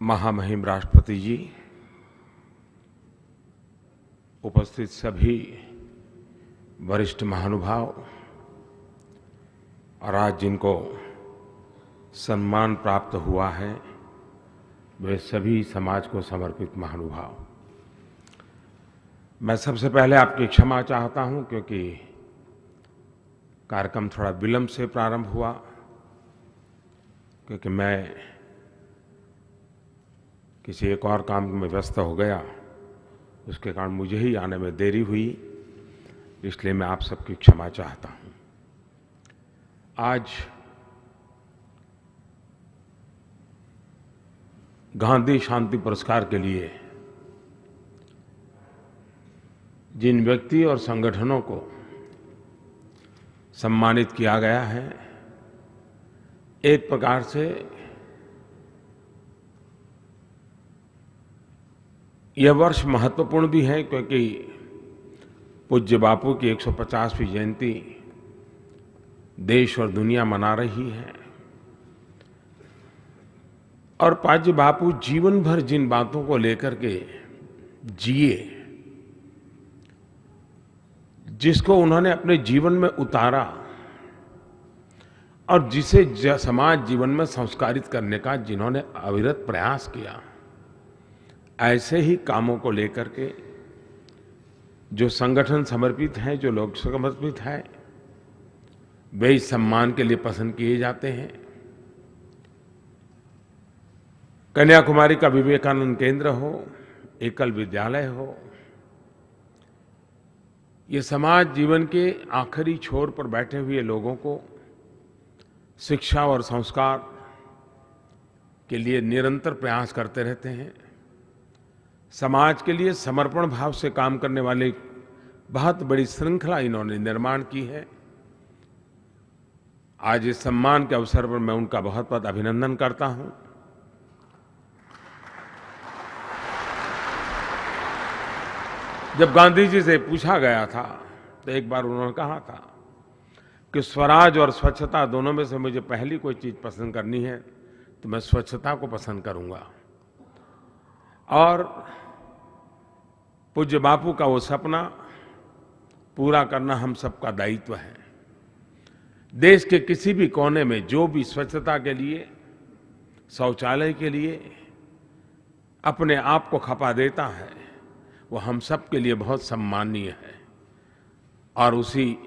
महामहिम राष्ट्रपति जी, उपस्थित सभी वरिष्ठ महानुभाव और आज जिनको सम्मान प्राप्त हुआ है वे सभी समाज को समर्पित महानुभाव। मैं सबसे पहले आपकी क्षमा चाहता हूं क्योंकि कार्यक्रम थोड़ा विलंब से प्रारंभ हुआ, क्योंकि मैं किसी एक और काम में व्यस्त हो गया, उसके कारण मुझे ही आने में देरी हुई, इसलिए मैं आप सबकी क्षमा चाहता हूं। आज गांधी शांति पुरस्कार के लिए जिन व्यक्ति और संगठनों को सम्मानित किया गया है, एक प्रकार से यह वर्ष महत्वपूर्ण भी है क्योंकि पूज्य बापू की 150वीं जयंती देश और दुनिया मना रही है और पूज्य बापू जीवन भर जिन बातों को लेकर के जिए, जिसको उन्होंने अपने जीवन में उतारा और जिसे समाज जीवन में संस्कारित करने का जिन्होंने अविरत प्रयास किया, ऐसे ही कामों को लेकर के जो संगठन समर्पित हैं, जो लोग समर्पित हैं, वे इस सम्मान के लिए पसंद किए जाते हैं। कन्याकुमारी का विवेकानंद केंद्र हो, एकल विद्यालय हो, ये समाज जीवन के आखिरी छोर पर बैठे हुए लोगों को शिक्षा और संस्कार के लिए निरंतर प्रयास करते रहते हैं। समाज के लिए समर्पण भाव से काम करने वाले बहुत बड़ी श्रृंखला इन्होंने निर्माण की है। आज इस सम्मान के अवसर पर मैं उनका बहुत बहुत अभिनंदन करता हूं। जब गांधी जी से पूछा गया था तो एक बार उन्होंने कहा था कि स्वराज और स्वच्छता दोनों में से मुझे पहली कोई चीज पसंद करनी है तो मैं स्वच्छता को पसंद करूंगा। और पूज्य बापू का वो सपना पूरा करना हम सबका दायित्व है। देश के किसी भी कोने में जो भी स्वच्छता के लिए, शौचालय के लिए अपने आप को खपा देता है, वो हम सब के लिए बहुत सम्माननीय है। और उसी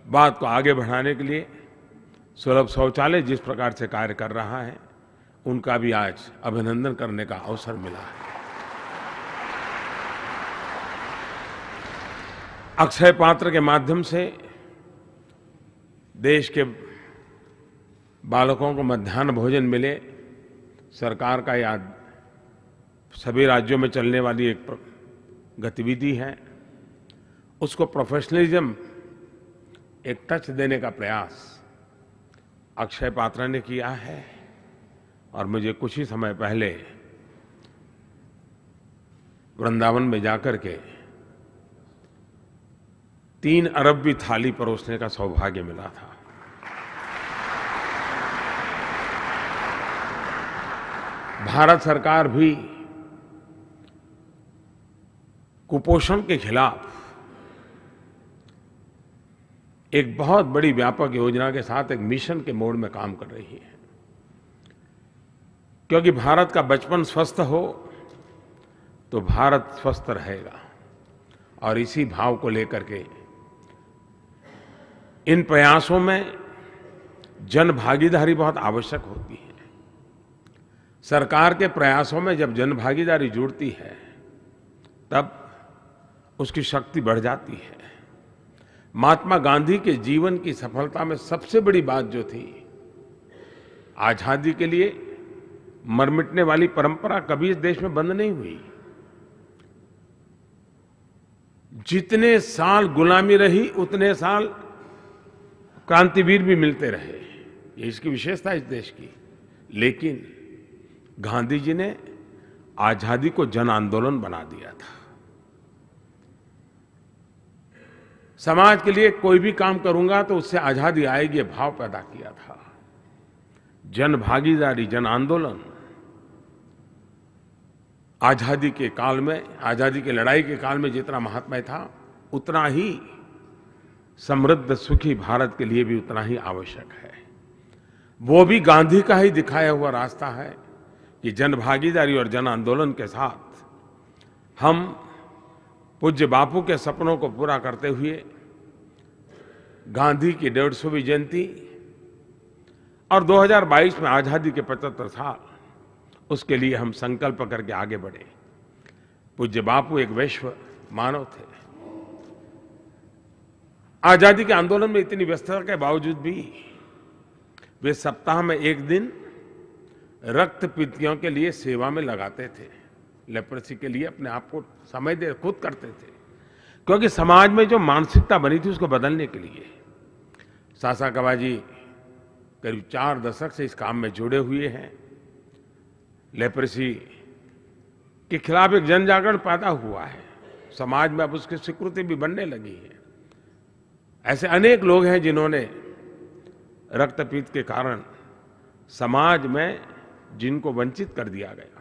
बात को आगे बढ़ाने के लिए सुलभ शौचालय जिस प्रकार से कार्य कर रहा है, उनका भी आज अभिनंदन करने का अवसर मिला है। अक्षय पात्र के माध्यम से देश के बालकों को मध्याह्न भोजन मिले, सरकार का याद सभी राज्यों में चलने वाली एक गतिविधि है। उसको प्रोफेशनलिज्म, एक टच देने का प्रयास अक्षय पात्र ने किया है। और मुझे कुछ ही समय पहले वृंदावन में जाकर के 3 अरबवीं थाली परोसने का सौभाग्य मिला था। भारत सरकार भी कुपोषण के खिलाफ एक बहुत बड़ी व्यापक योजना के साथ एक मिशन के मोड में काम कर रही है, क्योंकि भारत का बचपन स्वस्थ हो तो भारत स्वस्थ रहेगा। और इसी भाव को लेकर के इन प्रयासों में जन भागीदारी बहुत आवश्यक होती है। सरकार के प्रयासों में जब जन भागीदारी जुड़ती है तब उसकी शक्ति बढ़ जाती है। महात्मा गांधी के जीवन की सफलता में सबसे बड़ी बात जो थी, आजादी के लिए मर मिटने वाली परंपरा कभी इस देश में बंद नहीं हुई। जितने साल गुलामी रही उतने साल क्रांतिवीर भी मिलते रहे, ये इसकी विशेषता है इस देश की। लेकिन गांधी जी ने आजादी को जन आंदोलन बना दिया था। समाज के लिए कोई भी काम करूंगा तो उससे आजादी आएगी, ये भाव पैदा किया था। जन भागीदारी, जन आंदोलन, आज़ादी के काल में, आज़ादी की लड़ाई के काल में जितना महात्म्य था, उतना ही समृद्ध सुखी भारत के लिए भी उतना ही आवश्यक है। वो भी गांधी का ही दिखाया हुआ रास्ता है कि जन भागीदारी और जन आंदोलन के साथ हम पूज्य बापू के सपनों को पूरा करते हुए गांधी की 150वीं जयंती और 2022 में आज़ादी के 75 साल, उसके लिए हम संकल्प करके आगे बढ़े। पूज्य बापू एक वैश्व मानव थे। आज़ादी के आंदोलन में इतनी व्यस्तता के बावजूद भी वे सप्ताह में एक दिन रक्तपीतियों के लिए सेवा में लगाते थे। लेप्रोसी के लिए अपने आप को समय दे खुद करते थे, क्योंकि समाज में जो मानसिकता बनी थी उसको बदलने के लिए। सासा कवाजी करीब 4 दशक से इस काम में जुड़े हुए हैं। लेप्रोसी के खिलाफ एक जन जागरण पैदा हुआ है, समाज में अब उसकी स्वीकृति भी बनने लगी है। ऐसे अनेक लोग हैं जिन्होंने रक्तपीत के कारण समाज में जिनको वंचित कर दिया गया,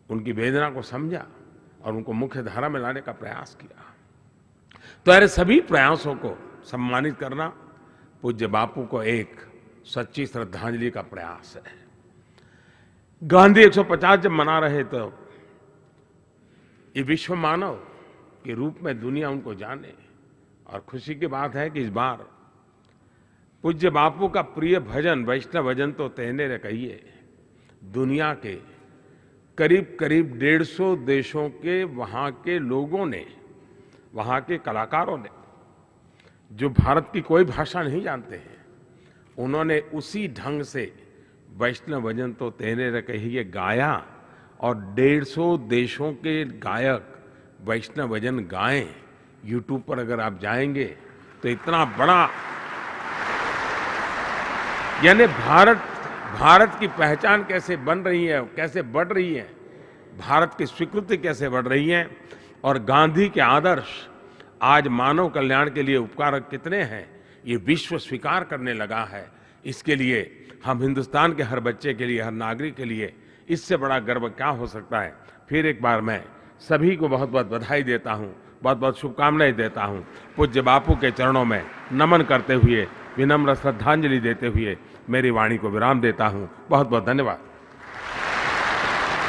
उनकी वेदना को समझा और उनको मुख्य धारा में लाने का प्रयास किया। तो ऐसे सभी प्रयासों को सम्मानित करना पूज्य बापू को एक सच्ची श्रद्धांजलि का प्रयास है। गांधी 150 जब मना रहे तो ये विश्व मानव के रूप में दुनिया उनको जाने, और खुशी की बात है कि इस बार पूज्य बापू का प्रिय भजन वैष्णव भजन तो तेने रे कहिए दुनिया के करीब करीब 150 देशों के वहाँ के लोगों ने, वहाँ के कलाकारों ने, जो भारत की कोई भाषा नहीं जानते हैं, उन्होंने उसी ढंग से वैष्णव भजन तो तेने रे कहिए गाया और 150 देशों के गायक वैष्णव भजन गाएं। यूट्यूब पर अगर आप जाएंगे तो इतना बड़ा, यानी भारत की पहचान कैसे बन रही है, कैसे बढ़ रही है, भारत की स्वीकृति कैसे बढ़ रही है, और गांधी के आदर्श आज मानव कल्याण के लिए उपकारक कितने हैं, ये विश्व स्वीकार करने लगा है। इसके लिए हम हिंदुस्तान के हर बच्चे के लिए, हर नागरिक के लिए इससे बड़ा गर्व क्या हो सकता है। फिर एक बार मैं सभी को बहुत बहुत बधाई देता हूँ, बहुत बहुत शुभकामनाएं देता हूँ। पूज्य बापू के चरणों में नमन करते हुए, विनम्र श्रद्धांजलि देते हुए मेरी वाणी को विराम देता हूँ। बहुत बहुत धन्यवाद।